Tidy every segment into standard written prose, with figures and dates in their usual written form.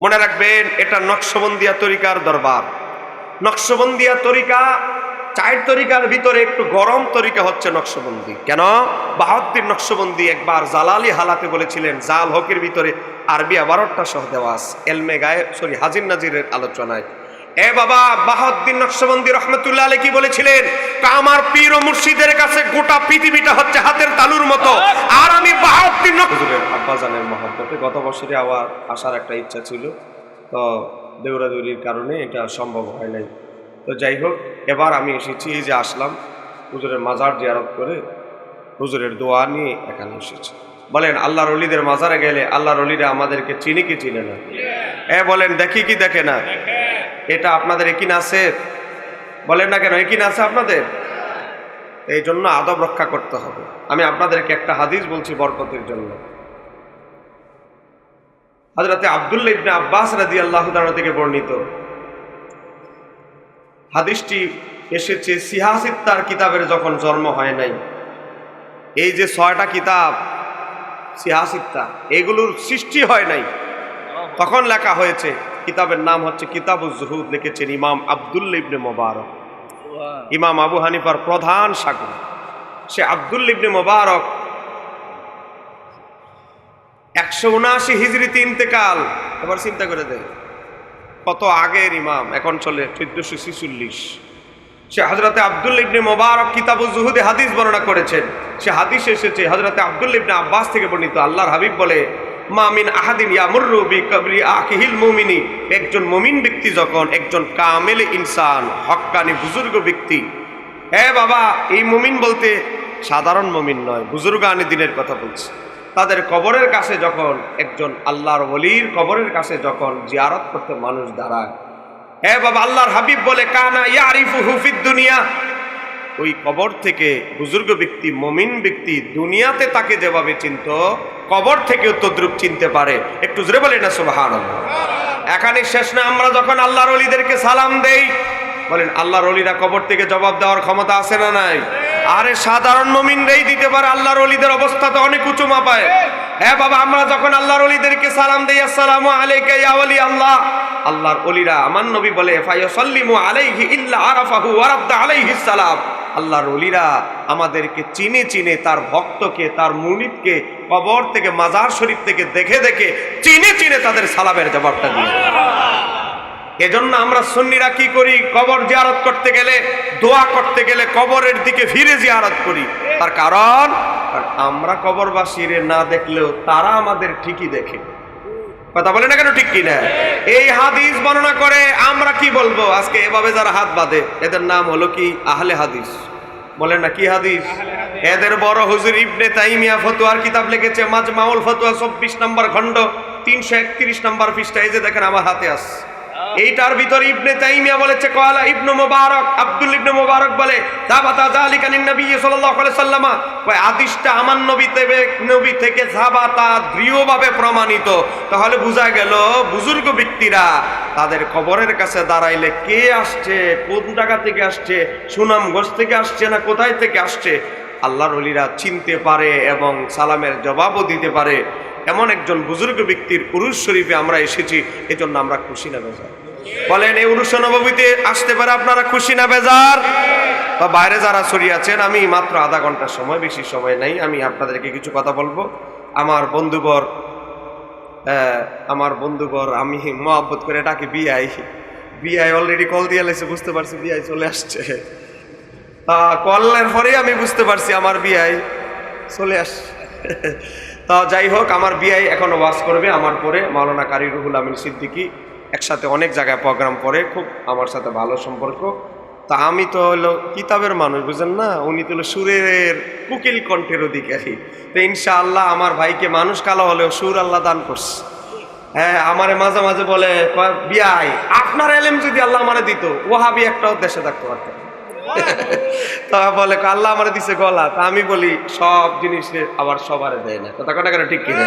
মনে রাখবেন, এটা নকশবন্দিয়া তরিকার দরবার। নকশবন্দিয়া তরিকা, 4 তরিকার ভিতরে একটু গরম তরিকা হচ্ছে নকশবন্দি। কেন? বাহাউদ্দিন নকশবন্দি একবার জালালি হালাতে বলেছিলেন, জাল হকের ভিতরে আরবি 12টা সহ দেওয়া আছে, এলমে গায়েব হাজির নাজিরের আলোচনায়। এ বাবা, বাহাউদ্দিন নকশবন্দি রহমতুল্লাহ আলাইহি কি বলেছিলেন? আমার পীর ও মুর্শিদের কাছে গোটা পৃথিবীটা হচ্ছে হাতের তালুর মতো, আর আমি বাহাউদ্দিন হুজুরের আব্বাজানের মহব্বতে গত বছরে আবার আসার একটা ইচ্ছা ছিল, তো দৌড়াদৌড়ির কারণে এটা সম্ভব হয় নাই। তো যাই হোক, এবার আমি এসেছি, এই যে আসলাম হুজুরের মাজার জিয়ারত করে, হুজুরের দোয়া নিয়ে এখানে এসেছি। বলেন, আল্লাহর ওলিদের মাজারে গেলে আল্লাহর ওলিরা আমাদেরকে চিনি কি চিনে না? বলেন, দেখি কি দেখে না? এটা আপনাদের একিন আছে? বলেন না কেন, একিন আছে আপনাদের? এই জন্য আদব রক্ষা করতে হবে। আমি আপনাদেরকে একটা হাদিস বলছি বরকতের জন্য। হযরতে আব্দুল্লাহ ইবনে আব্বাস রাদিয়াল্লাহু তাআলা থেকে বর্ণিত হাদিসটি এসেছে সিহাসিত্তার কিতাবের যখন জন্ম হয় নাই। এই যে 6টা কিতাব সিহাসিত্তা, এগুলোর সৃষ্টি হয় নাই, তখন লেখা হয়েছে। কিতাবের নাম হচ্ছে কিতাবুজ জুহুদ, লিখেছেন ইমাম আব্দুল্লাহ ইবনে মুবারক, ইমাম আবু হানিফার প্রধান শাগির্দ। সে আব্দুল্লাহ ইবনে মুবারক 179 হিজরিতে ইন্তেকাল। এবার চিন্তা করে দেয় কত আগের ইমাম, এখন চলে 1446। সে হযরতে আব্দুল্লাহ ইবনে মুবারক কিতাবুজ জুহুদে হাদিস বর্ণনা করেছেন। সে হাদিস এসেছে হযরতে আব্দুল্লাহ ইবনে আব্বাস থেকে বর্ণিত। আল্লাহর হাবিব বলে, মা মিন আহাদিন ইয়ামুররু বিকবরি আখিহিল মুমিনি, একজন মুমিন ব্যক্তি যখন, একজন কামেল ইনসান, হক্কানি বুজুর্গ ব্যক্তি, বাবা, এই মুমিন বলতে সাধারণ মুমিন নয়, বুজুর্গানি দিনের কথা বলছে, তাদের কবরের কাছে যখন, একজন আল্লাহর ওলির কবরের কাছে যখন জিয়ারত করতে মানুষ দাঁড়ায়, বাবা, আল্লাহর হাবিব বলে, কানা ইয়ারিফুহু ফিদ দুনিয়া, ওই কবর থেকে বুজুর্গ ব্যক্তি, মুমিন ব্যক্তি দুনিয়াতে তাকে যেভাবে চিনত, কবর থেকেও তদ্রুপ চিনতে পারে। একটু জোরে বলেন না সুবহানাল্লাহ। এখানে শেষ না, আমরা যখন আল্লাহর ওলিদেরকে সালাম দেই, বলেন, আল্লাহর ওলিরা কবর থেকে জবাব দেওয়ার ক্ষমতা আছে না নাই? আরে সাধারণ মুমিনরাই দিতে পারে, আল্লাহর ওলিদের অবস্থা তো অনেক উঁচু মাপায়। বাবা, আমরা যখন আল্লাহর ওলিদেরকে সালাম দেই, আসসালামু আলাইকা ইয়া ওলি আল্লাহ, আল্লাহর ওলিরা, আমার নবী বলে, ফায়াসাল্লিমু আলাইহি ইল্লা আরাফাহু ওয়া রাদ্দা আলাইহিস সালাম, আল্লাহর ওলিরা আমাদেরকে চিনে চিনে, তার ভক্তকে, তার মুরিদকে কবর থেকে, মাজার শরীফ থেকে দেখে দেখে চিনে চিনে তাদের সালামের জবাবটা দিয়ে। এজন্য আমরা সুন্নিরা কি করি? কবর জিয়ারত করতে গেলে, দোয়া করতে গেলে কবরের দিকে ফিরে জিয়ারত করি। তার কারণ আমরা কবরবাসীরে না দেখলেও তারা আমাদের ঠিকই দেখে। কথা বলে না কেন, ঠিক কি না? এই হাদিস বর্ণনা করে আমরা কি বলবো? আজকে এভাবে যারা হাত বাঁধে, এদের নাম হলো কি? আহলে হাদিস। বলেন না, কি হাদিস? এদের বড় হুজুর ইবনে তাইমিয়া ফতোয়ার কিতাব লিখেছে, মাজমাউল ফতোয়া 24 নম্বর খণ্ড 331 নম্বর পৃষ্ঠা। এই যে দেখেন আমার হাতে আছে, এইটার ভিতরে ইবনে তাইমিয়া বলেছে, কওয়ালা ইবনু মুবারক, আব্দুল ইবনে মুবারক বলে, সাবাতা যালিকা লিন নবী সাল্লাল্লাহু আলাইহি সাল্লাম, ওই হাদিসটা আমার নবী থেকে সাবাতা দৃঢ়ভাবে প্রমাণিত। তাহলে বোঝা গেল বুজুর্গ ব্যক্তিরা তাদের কবরের কাছে দাঁড়াইলে কে আসছে, কোন জায়গা থেকে আসছে, সুনামগঞ্জ থেকে আসছে না কোথায় থেকে আসছে, আল্লাহর ওলিরা চিনতে পারে এবং সালামের জবাবও দিতে পারে। এমন একজন বুজুর্গ ব্যক্তির উরুস শরীফে আমরা এসেছি, এজন্য আমরা খুশি না বেজার? বলেন, এই উরুস নববীতে আসতে পারে আপনারা খুশি না বেজার? তো বাইরে যারা ছড়িয়ে আছেন, আমি মাত্র আধা ঘন্টার সময়, বেশি সময় নাই, আমি আপনাদেরকে কিছু কথা বলবো। আমার বন্ধুবর আমি মহব্বত করে ডাকি বিআই অলরেডি কল দিয়ে লাইছে, বুঝতে পারছি বিআই চলে আসছে। কলের পরে আমি বুঝতে পারছি আমার বিআই চলে আসছে। তা যাই হোক, আমার বিআই এখনো ওয়াজ করবে আমার পরে, মাওলানা কারি রুহুল আমিন সিদ্দিকী, একসাথে অনেক জায়গায় প্রোগ্রাম করে, খুব আমার সাথে ভালো সম্পর্ক। তা আমি তো হলো কিতাবের মানুষ, বুঝেন না, উনি তো হলো সুরের কুকিল কণ্ঠের অধিকারী। তো ইনশাআল্লাহ আমার ভাইকে মানুষ কালো হলেও সুর আল্লাহ দান করছে। আমারে মাঝে মাঝে বলে, বিআই আপনার এলেম যদি আল্লাহ মানে দিত, ওয়াহাবি একটাও দেশে থাকতে পারতেন। তা বলে আল্লাহ আমার দিছে গলা, তা আমি বলি সব জিনিস আবার সবারে দেয় না, কথা কথা কেন ঠিক কিনা?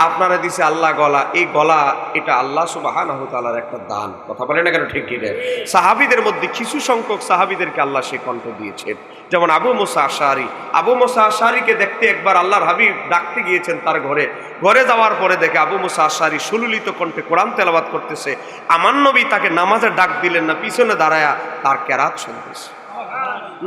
আপনারা দিছে আল্লাহ গলা, এই গলা এটা আল্লাহ সুবহানাহু ওয়া তাআলার একটা দান, কথা বলে না কেন ঠিক কিনা? সাহাবীদের মধ্যে কিছু সংখ্যক সাহাবীদেরকে আল্লাহ সে কণ্ঠ দিয়েছেন, যেমন আবু মুসা আশআরী। আবু মুসা আশআরীকে দেখতে একবার আল্লাহর হাবিব ডাকতে গিয়েছেন তার ঘরে। ঘরে যাওয়ার পরে দেখে আবু মুসা আশআরী সুললিত কণ্ঠে কোরআন তেলাওয়াত করতেছে। আমার নবী তাকে নামাজে ডাক দিলেন না, পিছনে দাঁড়ায়া তার কেরাত শুনতেছে।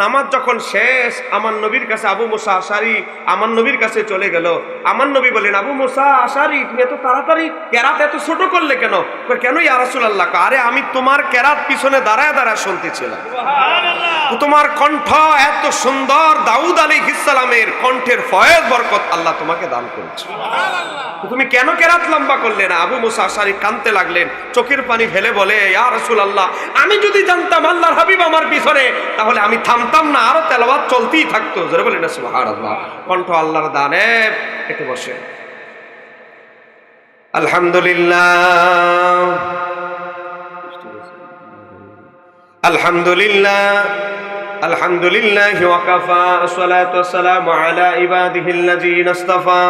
নামাজ যখন শেষ, আমার নবীর কাছে আবু মুসা আশআরী আমার নবীর কাছে চলে গেল। আমার নবী বলেন, আবু মুসা আশআরী তুমি এত তাড়াতাড়ি কেরাত এত ছোট করলে কেন? কেন ইয়া রাসূলুল্লাহ? আরে আমি তোমার কেরাত পিছনে দাঁড়ায় দাঁড়ায় শুনতেছিলাম, তোমার কণ্ঠ এত সুন্দর, দাউদ আলাইহিস সালামের কণ্ঠের ফয়েজ বরকত আল্লাহ তোমাকে দান করেছে, তুমি কেন কেরাত লম্বা করলে না? আবু মুসা আশআরী কাঁদতে লাগলেন, চোখের পানি ফেলে বলে, ইয়া রাসূলুল্লাহ আমি যদি জানতাম আল্লাহর হাবিব আমার পিছনে, তাহলে আমি থামতাম না, আরো তেলাওয়াত চলতেই থাকতো। জোরে বলেন না সুবহানাল্লাহ। কণ্ঠ আল্লাহর দানে। একটু বসে। আলহামদুলিল্লাহ আলহামদুলিল্লাহ আলহামদুলিল্লাহ ওয়া কাফা, আসসালাতু ওয়াসসালামু আলা ইবাদিহিল্লাযীনা ইসতাফা,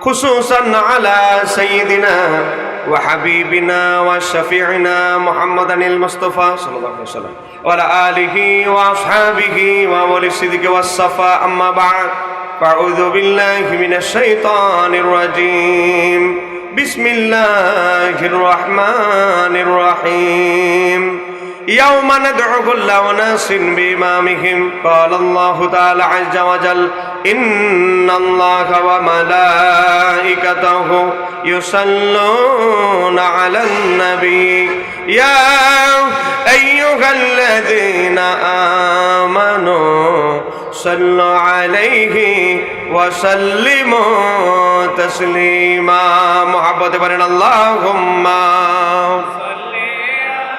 খুসুসান আলা সাইয়্যিদিনা ওয়া হাবিবিনা ওয়া শাফিঈনা মুহাম্মাদানিল মুস্তাফা সাল্লাল্লাহু আলাইহি ওয়াসাল্লাম ওয়া আলা আলিহি ওয়া আসহাবিহি ওয়া ওয়ালিস সিদকি ওয়াস সাফা, আম্মা বা'দ, ফাআউযু বিল্লাহি মিনাশ শাইতানির রাজীম, বিসমিল্লাহির রহমানির রহিম। يوم ندعو كل أناس بإمامهم قال الله تعالى عز وجل إن الله وملائكته يصلون على النبي يا أيها الذين آمنوا صلوا عليه وسلموا تسليما। محبت بنا اللهم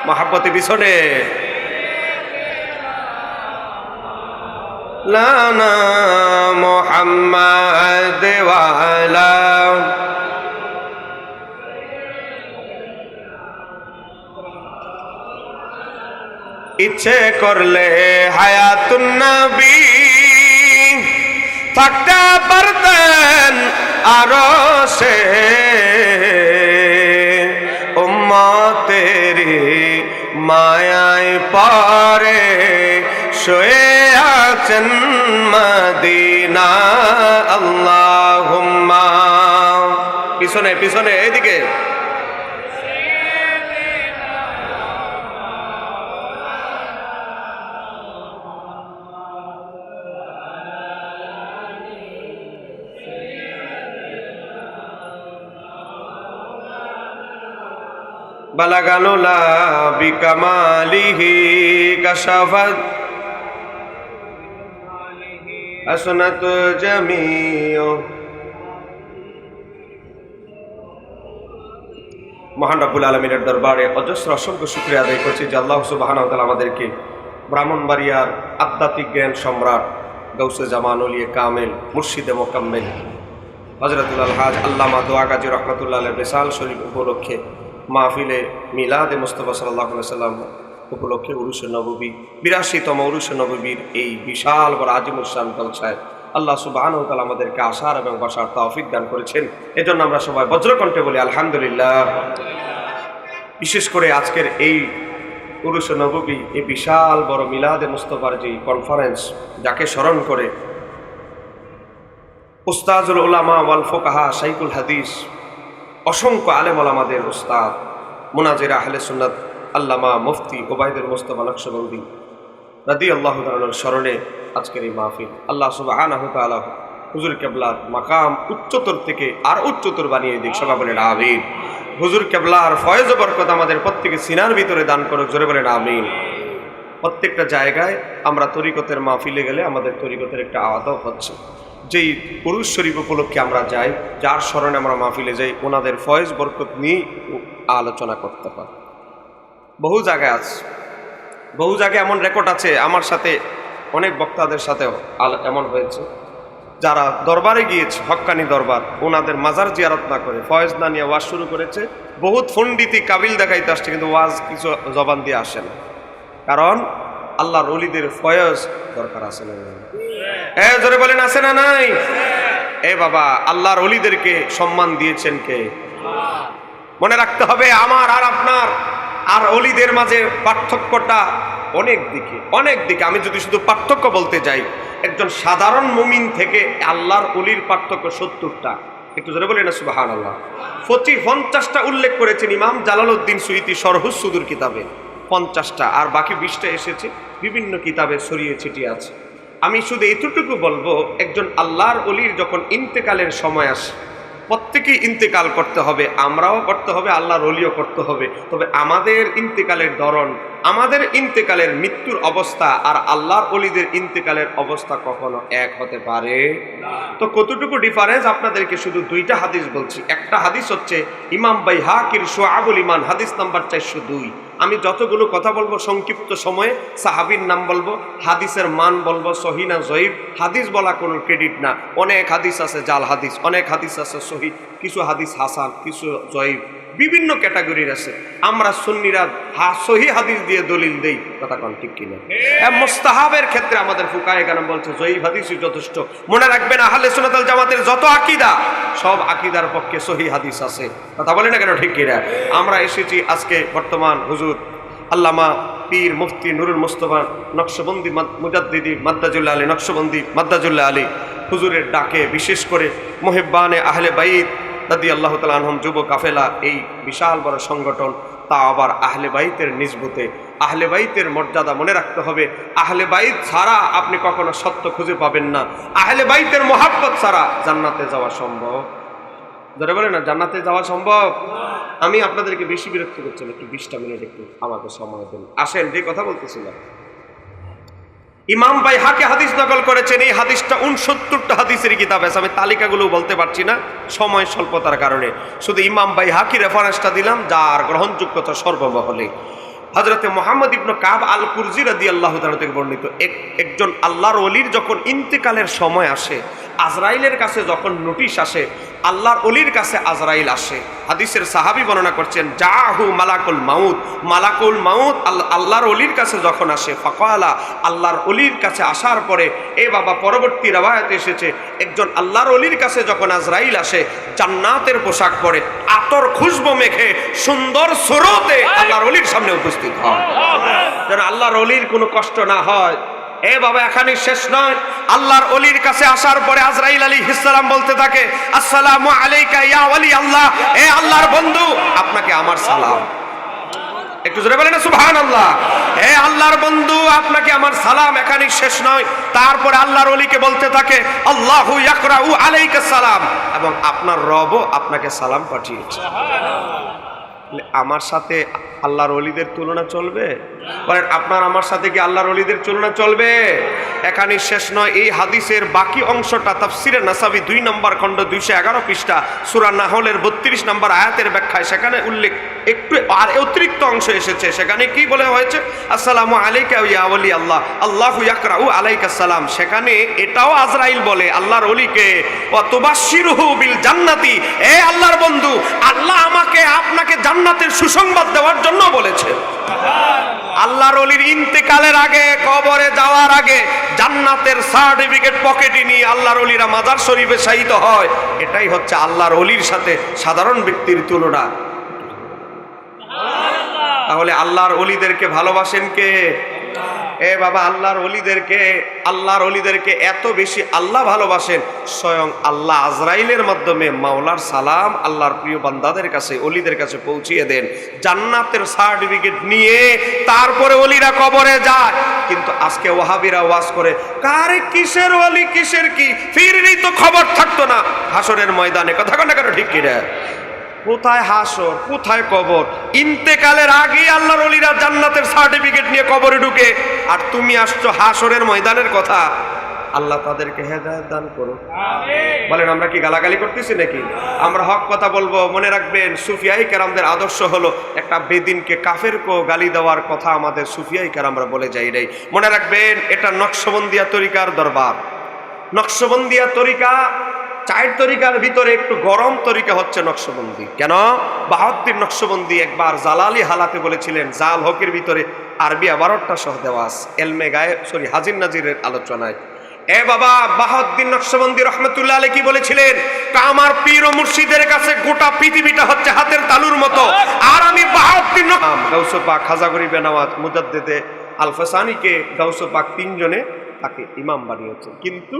মহাব্বতে পিছনে লানা মুহাম্মাদ ওয়ালা ইচ্ছে করলে হায়াতুন নবী থাকতে পারতেন আরশে, উম্মতেরি মায়ায় পারে শুয়ে আছেন মদিনা। আল্লাহুম্মা পিছনে পিছনে এইদিকে বালাগানুলা বিকামালিহি কাশাফাত আসনাত জামিউ। মহান রব্বুল আলামিনের দরবারে অজস্র অসংখ্য শুকরিয়া আদায় করছি যে আল্লাহ সুবহানাহু ওয়া তাআলা আমাদেরকে ব্রাহ্মণবাড়িয়ার আধ্যাত্মিক জ্ঞান সম্রাট গৌসে জামান ওলিয়ে কামেল মুর্শিদে মোকাম্মেল হযরতুল আলহাজ আল্লামা দোয়া গাজী রহমাতুল্লাহ আলাইহির বিশাল শরীফ উপলক্ষে মাহফিলে মিলাদে মুস্তাফা সাল্লাল্লাহু আলাইহি ওয়াসাল্লাম উপলক্ষে উরুসে নববী ৮২তম উরুসে নববীর এই বিশাল বড় আজিমুল শান জলসায় আল্লাহ সুবহানাহু ওয়া তাআলা আমাদেরকে আসার এবং বসার তৌফিক দান করেছেন। এজন্য আমরা সবাই বজ্রকণ্ঠে বলি আলহামদুলিল্লাহ। বিশেষ করে আজকের এই উরুসে নববী, এই বিশাল বড় মিলাদে মুস্তাফার যে কনফারেন্স, যাকে স্মরণ করে উস্তাজুল উলামা ওয়াল ফুকাহা শাইখুল হাদিস অসংখ্য আলেম ওলামাদের উস্তাদ মুনাজির আহলে সুন্নাত আল্লামা মুফতি ওবায়দুল মুস্তাফা নকশবন্দি রাদিয়াল্লাহু তাআলার স্মরণে আজকের এই মাহফিল, আল্লাহ সুবহানাহু ওয়া তাআলা হুজুর কেবলার মাকাম উচ্চতর থেকে আর উচ্চতর বানিয়ে দিক। সবাই বলেন আমিন। হুজুর কেবলার ফয়েজ ও বরকত আমাদের প্রত্যেকে সিনার ভিতরে দান করুক। জোরে বলেন আমিন। প্রত্যেকটা জায়গায় আমরা তরিকতের মাহফিলে গেলে আমাদের তরিকতের একটা আদব হচ্ছে, যেই পুরুষ শরীফ উপলক্ষে আমরা যাই, যার স্মরণে আমরা মাহফিলে যাই, ওনাদের ফয়েজ বরকত নিয়ে আলোচনা করতে হয়। বহু জায়গায় আছে, বহু জায়গায় এমন রেকর্ড আছে, আমার সাথে অনেক বক্তাদের সাথেও এমন হয়েছে, যারা দরবারে গিয়েছে, হক্কানি দরবার, ওনাদের মাজার জিয়ারত না করে ফয়েজ না নিয়ে ওয়াজ শুরু করেছে। বহুত ফন্ডিতি কাবিল দেখাইতে আসছে, কিন্তু ওয়াজ কিছু জবান দিয়ে আসে না। কারণ আল্লাহর ওলিদের ফয়জ দরকার আছে না? জোরে বলেন আছে না নাই? বাবা, আল্লাহর ওলিদেরকে সম্মান দিয়েছেন কে? মনে রাখতে হবে, আমার আর আপনার আর ওলিদের মাঝে পার্থক্যটা অনেক দিকে। আমি যদি শুধু পার্থক্য বলতে যাই, একজন সাধারণ মুমিন থেকে আল্লাহর ওলির পার্থক্য 70টা। একটু জোরে বলেন না সুবহানাল্লাহ। 50টা উল্লেখ করেছেন ইমাম জালালউদ্দিন সুয়ুতী শরহুস সুদুর কিতাবে, 50টা, আর বাকি 20টা এসেছে বিভিন্ন কিতাবে ছড়িয়ে ছিটিয়ে আছে। আমি শুধু এতটুকু বলবো, একজন আল্লাহর ওলির যখন ইন্তেকালের সময় আসে, প্রত্যেকেই ইন্তেকাল করতে হবে, আমরাও করতে হবে, আল্লাহর ওলিও করতে হবে। তবে আমাদের ইন্তেকালের ধরন, আমাদের ইন্তেকালের মৃত্যুর অবস্থা আর আল্লাহর ওলিদের ইন্তেকালের অবস্থা কখনো এক হতে পারে না। তো কতটুকু ডিফারেন্স আপনাদেরকে শুধু 2টা হাদিস বলছি। একটা হাদিস হচ্ছে ইমাম বাইহাকির শুআবুল ঈমান, হাদিস নাম্বার 402। আমি যতগুলো কথা বলবো সংক্ষিপ্ত সময়ে সাহাবীর নাম বলবো, হাদিসের মান বলবো, সহিহ না জয়ীফ। হাদিস বলা কোনো ক্রেডিট না। অনেক হাদিস আছে জাল হাদিস, অনেক হাদিস আছে সহিহ, কিছু হাদিস হাসান, কিছু জয়ীফ, বিভিন্ন ক্যাটাগরির আছে। আমরা সুন্নিরা সহিহ হাদিস দিয়ে দলিল দেই, কথা কোন ঠিক কিনা? মুস্তাহাবের ক্ষেত্রে আমাদের ফুকায়ে কেরাম বলছে জয়ীফ হাদিসই যথেষ্ট। মনে রাখবেন, আহলে সুন্নাত ওয়াল জামাতের যত আকীদা, সব আকীদার পক্ষে সহিহ হাদিস আছে, কথা বলে না কেন ঠিক কিনা? আমরা এসেছি আজকে বর্তমান হুজুর আল্লামা পীর মুফতি নুরুল মুস্তাফা নকশবন্দি মুজাদ্দিদি মাদ্দাজুল্লাহ আলী, নকশবন্দি মাদ্দাজুল্লাহ আলী হুজুরের ডাকে, বিশেষ করে মুহিব্বানে আহলে বাইত রাদিয়াল্লাহু তাআলা আনহুম যুব কাফেলা, এই বিশাল বড় সংগঠন, তা আবার আহলে বাইতের নিসবতে, আহলে বাইতের মর্যাদা মনে রাখতে হবে। আহলে বাইত ছাড়া আপনি কখনো সত্য খুঁজে পাবেন না। আহলে বাইতের মহাব্বত ছাড়া জান্নাতে যাওয়া সম্ভব? ধরে বলে না জান্নাতে যাওয়া সম্ভব? আমি আপনাদেরকে বেশি বিরক্ত করছি, একটু 20টা মিনিট একটু আমাকে সময় দেন। আসেন, যে কথা বলতেছিলাম, ইমাম বাইহাকি হাদিস নকল করেছেন। এই হাদিসটা 69টা হাদিসের কিতাব আছে। আমি তালিকাগুলো বলতে পারছি না সময় স্বল্পতার কারণে, শুধু ইমাম বাইহাকি রেফারেন্সটা দিলাম, যার গ্রহণযোগ্যতা সর্বমহলে। হযরতে মুহাম্মদ ইবনে কাব আল কুরজি রাদিয়াল্লাহু তাআলা থেকে বর্ণিত, একজন আল্লাহর ওলির যখন ইন্তেকালের সময় আসে, আজরাইলের কাছে যখন নোটিশ আসে, আল্লাহর ওলির কাছে আজরাইল আসে। হাদিসের সাহাবী বর্ণনা করছেন, জাহু মালাকুল মাউত, মালাকুল মাউত আল্লাহর ওলির কাছে যখন আসে, ফাকালা, আল্লাহর ওলির কাছে আসার পরে, বাবা পরবর্তী রওয়ায়াতে এসেছে, একজন আল্লাহর ওলির কাছে যখন আজরাইল আসে, জান্নাতের পোশাক পরে, আতর খুশবু মেখে, সুন্দর সুরতে আল্লাহর ওলির সামনে উপস্থিত হয়, যেন আল্লাহর ওলির কোনো কষ্ট না হয়। বাবা, এখানে শেষ নয়। আল্লাহর ওলির কাছে আসার পরে আজরাইল আলাইহিস সালাম বলতে থাকে, আসসালামু আলাইকা ইয়া ওয়ালি আল্লাহ, আল্লাহর বন্ধু, আপনাকে আমার সালাম। একটু জোরে বলেন না সুবহানাল্লাহ। আল্লাহর বন্ধু, আপনাকে আমার সালাম। এখানে শেষ নয়, তারপরে আল্লাহর ওলিকে বলতে থাকে, আল্লাহু ইয়াকরাউ আলাইকা সালাম, এবং আপনার রবও আপনাকে সালাম পাঠিয়েছে। আমার সাথে আল্লাহর ওলিদের তুলনা চলবে? বলেন, আপনার আমার সাথে কি আল্লাহর ওলিদের তুলনা চলবে? এখানে শেষ নয়। এই হাদিসের বাকি অংশটা তাফসিরে নাসাবি 2 নম্বর খণ্ড 211 পৃষ্ঠা সূরা নাহলের 32 নম্বর আয়াতের ব্যাখ্যায় সেখানে উল্লেখ, একটু আর অতিরিক্ত অংশ এসেছে। সেখানে কি বলে হয়েছে, আসসালামু আলাইকা ইয়া ওয়ালি আল্লাহ, আল্লাহু ইয়াকরাউ আলাইকা সালাম। সেখানে এটাও আজরাইল বলে আল্লাহর ওলিকে, ওয়া তুবাশশিরুহু বিল জান্নাতি, আল্লাহর বন্ধু, আল্লাহ আমাকে আপনাকে জান্নাতের সুসংবাদ দেওয়ার জন্য বলেছে। আল্লাহর ওলির ইন্তেকালের আগে, কবরে যাওয়ার আগে জান্নাতের সার্টিফিকেট পকেটে নিয়ে আল্লাহর ওলিরা মাজার শরীফে শায়িত হয়। এটাই হচ্ছে আল্লাহর ওলির সাথে সাধারণ ব্যক্তির তুলনা। তাহলে আল্লাহর ওলিদেরকে ভালোবাসেন কে? বাবা, আল্লাহর ওলিদেরকে এত বেশি আল্লাহ ভালোবাসেন, স্বয়ং আল্লাহ আজরাইলের মাধ্যমে মাওলার সালাম আল্লাহর প্রিয় বান্দাদের কাছে, ওলিদের কাছে পৌঁছিয়ে দেন, জান্নাতের সার্টিফিকেট নিয়ে তারপরে ওলিরা কবরে যায়। কিন্তু আজকে ওয়াহাবিরা ওয়াজ করে, কারে কিসের ওলি, কিসের কি, ফিরলেই তো খবর থাকতো না হাসরের ময়দানে। কথা কন না কেন, ঠিক কিনা? কোথায় হাসর, কোথায় কবর? ইন্তেকালের আগে আল্লাহর ওলিরা জান্নাতের সার্টিফিকেট নিয়ে কবরে ঢুকে, আর তুমি আসছো হাসরের ময়দানের কথা। আল্লাহ তাদেরকে হেদায়েত দান করুন, আমিন। বলেন, আমরা কি গালাগালি করতেছি নাকি? আমরা হক কথা বলবো। মনে রাখবেন, সুফিয়াই কেরামদের আদর্শ হলো একটা বেদিনকে কাফেরকে গালি দেওয়ার কথা আমাদের সুফিয়াই কেরামরা বলে যাই রে। মনে রাখবেন, এটা নকশবন্দিয়া তরিকার দরবার। নকশবন্দিয়া তরিকা চার তরিকার ভিতরে একটু গরম তরিকা হচ্ছে নকশবন্দি। কেন? বাহাউদ্দিন নকশবন্দি একবার জালালি হালাতে বলেছিলেন, জাল হকের ভিতরে আরবি 12টা সহ দেওয়া আছে এলমে গায়ে হাজির নাজিরের আলোচনায়। এ বাবা, বাহাউদ্দিন নকশবন্দি রহমতুল্লাহ আলাইহি কি বলেছিলেন? আমার পীর ও মুর্শিদের কাছে গোটা পৃথিবীটা হচ্ছে হাতের তালুর মতো, আর আমি বাহাউদ্দিন গাউসে পাক, খাজা গরিবে নওয়াজ, মুজাদ্দেদে আলফাসানিকে গাউসে পাক তিনজনে তাকে ইমাম বানিয়েছেন। কিন্তু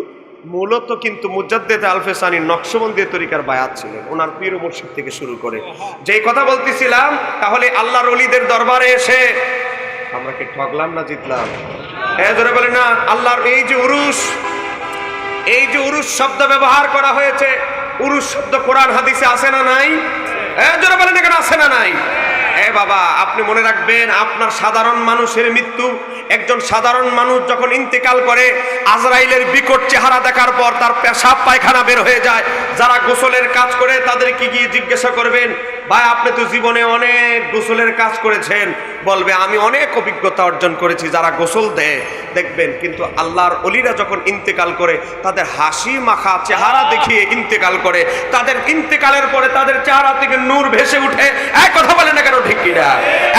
মূলত কিন্তু মুজাদ্দেদে আলফাসানি নকশবন্দি তরিকার বায়াত ছিলেন, ওনার পীর ও মুর্শিদ থেকে শুরু করে। যেই কথা বলতেছিলাম, তাহলে আল্লাহর ওলিদের দরবারে এসে আমরা কি ঠকলাম না জিতলাম? ধরে বলে না, আল্লাহর এই যে উরুস শব্দ ব্যবহার করা হয়েছে, উরুস শব্দ কোরআন হাদিসে আছে না নাই? জোরে বলেন এখানে আছে না নাই? বাবা, আপনি মনে রাখবেন, আপনার সাধারণ মানুষের মৃত্যু, একজন সাধারণ মানুষ যখন ইন্তেকাল করে, আজরাইলের বিকট চেহারা দেখার পর তার পেশাব পায়খানা বের হয়ে যায়। যারা গোসলের কাজ করে তাদেরকে গিয়ে জিজ্ঞাসা করবেন, ভাই আপনি তো জীবনে অনেক গোসলের কাজ করেছেন, বলবে আমি অনেক অভিজ্ঞতা অর্জন করেছি যারা গোসল দেয়। দেখবেন কিন্তু আল্লাহর ওলিরা যখন ইন্তেকাল করে, তাদের হাসি মাখা চেহারা দেখিয়ে ইন্তেকাল করে, তাদের ইন্তেকালের পরে তাদের চেহারা থেকে নূর ভেসে উঠে। এক কথা বলে না কেন, ঠিক কিনা?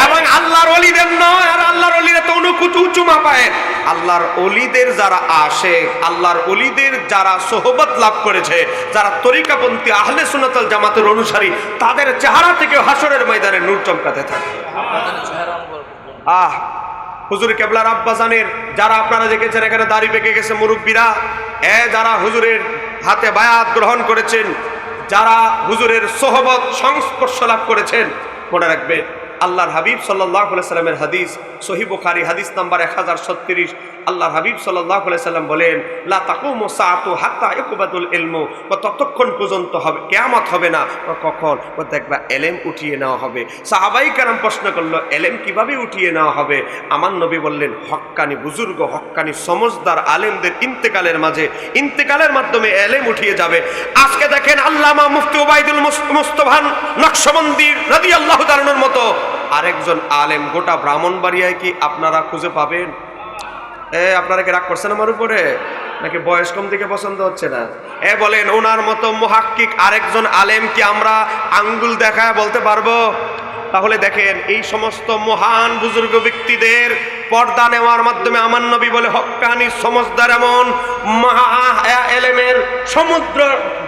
এবং আল্লাহর ওলিদের নয়, আর আল্লাহর ওলিরা তো অনুকুচ উঁচু মাপায়। আল্লাহর ওলিদের যারা আশেক, আল্লাহর ওলিদের যারা সোহবত লাভ করেছে, যারা তরিকাপন্থী আহলে সুন্নাত ওয়াল জামাতের অনুসারী, তাদের চেহারা থেকে হাসরের ময়দানে নূর চমকাতে থাকে। হুজুর কেবলার আব্বাজানের যারা আপনারা দেখেছেন এখানে দাড়ি পেকে গেছে মুরব্বীরা, যারা হুজুরের হাতে বায়াত গ্রহণ করেছেন, যারা হুজুরের সোহবত সংস্পর্শ লাভ করেছেন, মনে রাখবে আল্লাহর হাবিব সাল্লাল্লাহু আলাইহি সাল্লামের হাদিস, সহিহ বুখারী হাদিস নাম্বার 1036, আল্লাহর হাবিব সাল্লাল্লাহু আলাইহি সাল্লাম বলেন, লা তাকুমু সাআতু হাত্তা ইকুবাদুল ইলমু, ততক্ষণ পর্যন্ত হবে কিয়ামত হবে না। কখন? দেখবা ইলম উঠিয়ে নেওয়া হবে। সাহাবাই কেরাম প্রশ্ন করলো, ইলম কিভাবে উঠিয়ে নেওয়া হবে? আমার নবী বললেন, হক্কানি বুজুর্গ, হক্কানি সমজদার আলেমদের ইন্তেকালের মাধ্যমে ইলম উঠিয়ে যাবে। আজকে দেখেন আল্লামা মুফতি ওবাইদুল মুস্তাফা নকশবন্দি রাদিয়াল্লাহু তাআলার মতো আরেকজন আলেম গোটা ব্রাহ্মণবাড়িয়ায় কি আপনারা খুঁজে পাবেন? আপনারা কি রাগ করছেন আমার উপরে, নাকি বয়স কম দিকে পছন্দ হচ্ছে না? বলেন, ওনার মতো মুহাক্কিক আরেকজন আলেম কি আমরা আঙ্গুল দেখায় বলতে পারবো? তাহলে দেখেন, এই সমস্ত মহান বুজুর্গ ব্যক্তিদের পর্দা নেওয়ার মাধ্যমে আমার নবী বলে, হক্কানি সমজদার এমন এলেমের সমুদ্র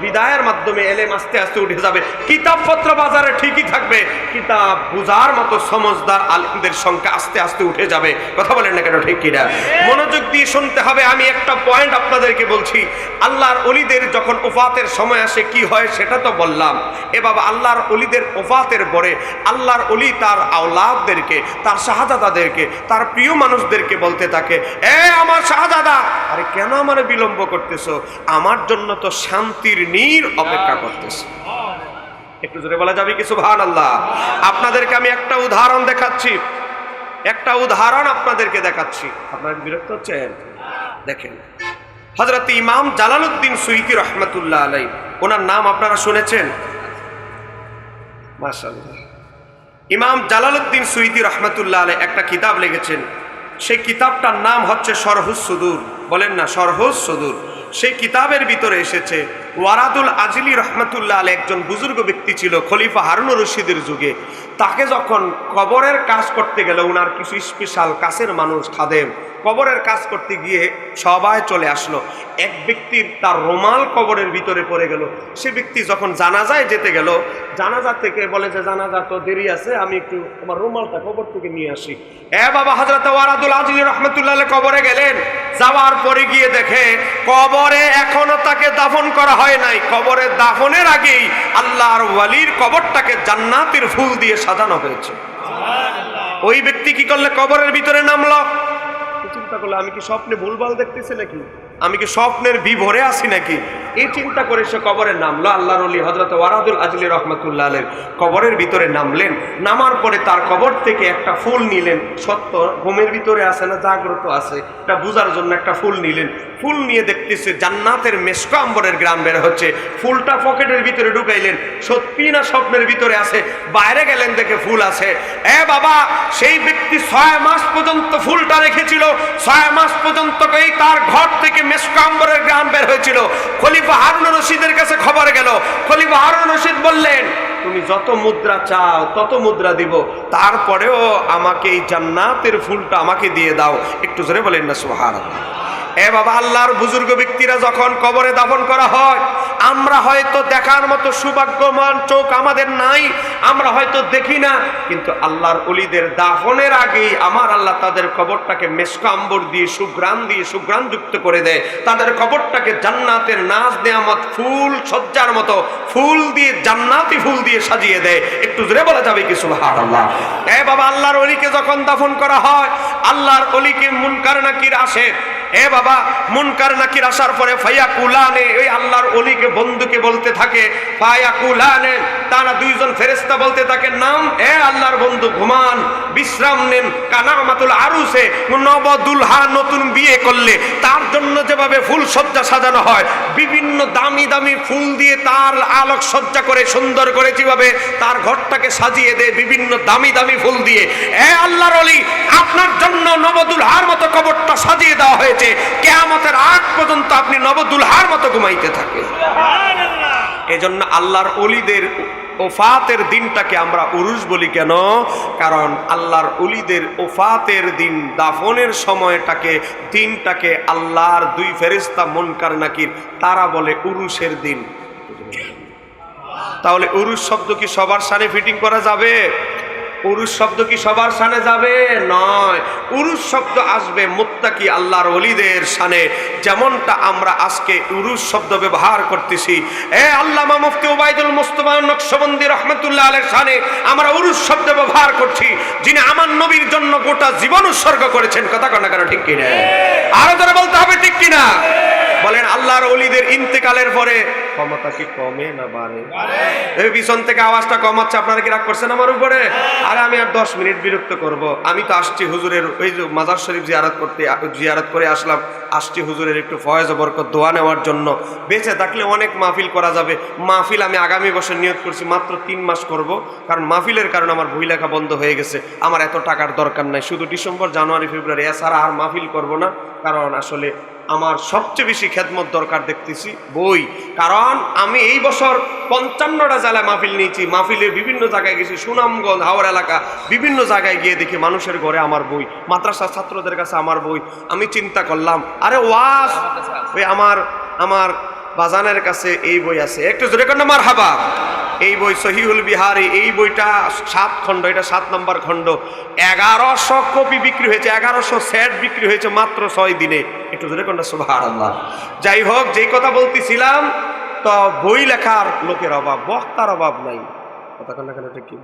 বিদায়ের মাধ্যমে এলেম আস্তে আস্তে উঠে যাবে। কিতাবপত্র বাজারে ঠিকই থাকবে, কিতাব বুঝার মতো সমজদার আলেমদের সংখ্যা আস্তে আস্তে উঠে যাবে। কথা বলেন না কেন, ঠিক কিনা? মনোযোগ দিয়ে শুনতে হবে। আমি একটা পয়েন্ট আপনাদেরকে বলছি, আল্লাহর ওলিদের যখন ওফাতের সময় আসে কি হয় সেটা তো বললাম। বাবা, আল্লাহর ওলিদের ওফাতের পরে আল্লাহর ওলি তার আওলাদদেরকে, তার শাহজাদাদেরকে, তার প্রিয় মানুষদেরকে বলতে থাকে, আমার শাহজাদা, আরে কেন আমার বিলম্ব করতেছো? আমার জন্য তো শান্তির নীর অপেক্ষা করতেছে। একটু জোরে বলা যাবে কি সুবহানাল্লাহ? আপনাদেরকে আমি একটা উদাহরণ দেখাচ্ছি, আপনাদেরকে দেখাচ্ছি। আপনারা বিরক্ত হচ্ছেন? দেখেন, হযরত ইমাম জালালউদ্দিন সুয়ুতী রহমাতুল্লাহ আলাইহি, ওনার নাম আপনারা শুনেছেন? মাশাআল্লাহ। ইমাম জালালউদ্দিন সুয়ুতী রহমাতুল্লাহ আলাইহি একটা কিতাব লিখেছেন, সেই কিতাবটার নাম হচ্ছে শরহুস সুদূর। বলেন না, শরহুস সুদূর। সেই কিতাবের ভিতরে এসেছে, ওয়ারাদুল আজলি রহমাতুল্লাহ আলাইহি একজন বুজুর্গ ব্যক্তি ছিল খলিফা হারুনুর রশিদের যুগে। তাকে যখন কবরের কাজ করতে গেল, ওনার কিছু স্পেশাল কাছের মানুষ খাদেম কবরের কাজ করতে গিয়ে সবাই চলে আসলো। এক ব্যক্তির তার রুমাল কবরের ভিতরে পড়ে গেল। সে ব্যক্তি যখন জানাজায় যেতে গেল, জানাজা থেকে বলে যে জানাজা তো দেরি আছে, আমি একটু আমার রুমালটা কবর থেকে নিয়ে আসি। বাবা, হযরত ওয়ারাদুল আজলি রহমাতুল্লাহ আলাইহি কবরে গেলেন। যাওয়ার পরে গিয়ে দেখে কবরে এখনো তাকে দাফন করা হয় নাই। কবরে দাফনের আগেই আল্লাহর ওয়ালির কবরটাকে জান্নাতের ফুল দিয়ে সাজানো হয়েছে। ওই ব্যক্তি কি করলে? কবরের ভিতরে নামলো। চিন্তা করলে, আমি কি স্বপ্নে ভুলভাল দেখতেছি নাকি, আমি কি স্বপ্নের বিভরে আছি নাকি, এই চিন্তা করে সে কবরে নামলো। আল্লাহর ওলি হযরত ওয়ারাদুল আজলি রহমাতুল্লাহ আলাইহি কবরের ভিতরে নামলেন। নামার পরে তার কবর থেকে একটা ফুল নিলেন। সত্য ঘুমের ভিতরে আছে না জাগ্রত আছে, এটা বুঝার জন্য একটা ফুল নিলেন। ফুল নিয়ে দেখতেছে জান্নাতের মেশকা আম্বরের গ্রাম বের হচ্ছে। ফুলটা পকেটের ভিতরে ঢুকাইলেন, সত্যি না স্বপ্নের ভিতরে আছে? বাইরে গেলেন, দেখে ফুল আছে। বাবা, সেই ব্যক্তি 6 মাস পর্যন্ত ফুলটা রেখেছিল। 6 মাস পর্যন্ত তার ঘর থেকে মেশক আম্বরের ঘ্রাণ বের হয়েছিল। খলিফা হারুন রশিদের কাছে খবর গেল। খলিফা হারুন রশিদ বললেন, তুমি যত মুদ্রা চাও তত মুদ্রা দিব, তারপরেও আমাকে এই জান্নাতের ফুলটা আমাকে দিয়ে দাও। একটু জোরে বলেন না সুবহানাল্লাহ। এ বাবা, আল্লাহর বুজুর্গ ব্যক্তিরা যখন কবরে দাফন করা হয়, আমরা হয়তো দেখার মতো সৌভাগ্যবান চোখ আমাদের নাই, আমরা হয়তো দেখি না, কিন্তু আল্লাহর ওলিদের দাফনের আগেই আমার আল্লাহ তাদের কবরটাকে মেশক আম্বর দিয়ে সুঘ্রাণ যুক্ত করে দেয়। তাদের কবরটাকে জান্নাতের নাজ নেয়ামত ফুল সজ্জার মতো ফুল দিয়ে, জান্নাতি ফুল দিয়ে সাজিয়ে দেয়। একটু জোরে বলা যাবে কি সুবহানাল্লাহ। এ বাবা, আল্লাহর ওলিকে যখন দাফন করা হয়, আল্লাহর ওলিকে মুনকার নাকির আসে। এ বাবা, মুনকার নাকির আসার পরে ফায়াকুলানে, ওই আল্লাহর ওলিকে বন্ধুকে বলতে থাকে, ফায়াকুলানে, তারা দুইজন ফেরেশতা বলতে থাকে, নাম, এ আল্লাহর বন্ধু ঘুমান, বিশ্রাম নেন। কানামাতুল আরুসে, নবদুলহা নতুন বিয়ে করলে তার জন্য যেভাবে ফুল সজ্জা সাজানো হয়, বিভিন্ন দামি দামি ফুল দিয়ে তার আলোক সজ্জা করে সুন্দর করে যেভাবে তার ঘরটাকে সাজিয়ে দেয় বিভিন্ন দামি দামি ফুল দিয়ে, এ আল্লাহর ওলি, আপনার জন্য নবদুলহার মতো কবরটা সাজিয়ে দেওয়া হয়েছে। কিয়ামতের আগ পর্যন্ত আপনি নবদুলহার মতো ঘুমাইতে থাকেন। এজন্য আল্লাহর ওলিদের ওফাতের দিনটাকে আমরা উরুস বলি কেন? কারণ আল্লাহর ওলিদের ওফাতের দিন, দাফনের সময়টাকে, দিনটাকে আল্লাহর দুই ফেরেশতা মুনকার নাকির তারা বলে উরুসের দিন। তাহলে উরুস শব্দ কি সবার সানে ফিটিং করা যাবে? উরুস শব্দ কি সবার সানে যাবে? নয়। উরুস শব্দ আসবে মুত্তাকি আল্লাহর ওলিদের সানে, যেমনটা আমরা আজকে উরুস শব্দ ব্যবহার করতেছি। আল্লামা মুফতি ওবায়দুল মুস্তাফা নকশবন্দি রাহমাতুল্লাহ আলাইহির সানে আমরা উরুস শব্দ ব্যবহার করছি, যিনি আমার নবীর জন্য গোটা জীবন উৎসর্গ করেছেন। কথা কনা কেন, ঠিক কিনা? আরো ধরে বলতে হবে, ঠিক কিনা? বলেন, আল্লাহর ওলিদের ইন্তেকালের পরে ক্ষমতা কি কমে না বাড়ে? এই পিছন থেকে আওয়াজটা কমাচ্ছে, আপনারা কি রাগ করছেন আমার উপরে? আরে আমি আর 10 মিনিট বিরক্ত করব। আমি তো আসছি হুজুরের ওই যে মাজার শরীফ জিয়ারত করে আসলাম, আসছি হুজুরের একটু ফয়েজ ও বরকত দোয়া নেওয়ার জন্য। বেঁচে থাকলে অনেক মাহফিল করা যাবে। মাহফিল আমি আগামী বছর নিয়ত করছি মাত্র 3 মাস করব, কারণ মাহফিলের কারণে আমার বই লেখা বন্ধ হয়ে গেছে। আমার এত টাকার দরকার নাই, শুধু ডিসেম্বর, জানুয়ারি, ফেব্রুয়ারি এছাড়া আর মাহফিল করব না। কারণ আসলে আমার সবচেয়ে বেশি খেদমত দরকার দেখতেছি বই। কারণ আমি এই বছর 55টা জেলায় মাহফিল নিয়েছি, মাহফিলের বিভিন্ন জায়গায় গেছি, সুনামগঞ্জ, হাওড়া এলাকা, বিভিন্ন জায়গায় গিয়ে দেখি মানুষের ঘরে আমার বই, মাদ্রাসা ছাত্রদের কাছে আমার বই। আমি চিন্তা করলাম, আরে ওয়াজ, ওই আমার বাজানের কাছে এই বই আছে, একটু জোরে কর না মারহাবা। এই বই সহিহুল বিহারি, এই বইটা 7 খণ্ড, এটা 7 নম্বর খণ্ড। 1100 কপি বিক্রি হয়েছে, 1100 সেট বিক্রি হয়েছে মাত্র 6 দিনে। একটু জোরে কর না সুবহানাল্লাহ। যাই হোক, যেই কথা বলতেছিলাম, তো বই লেখার লোকের অভাব, বক্তার অভাব নাই। কথা কেন ঠিক কি?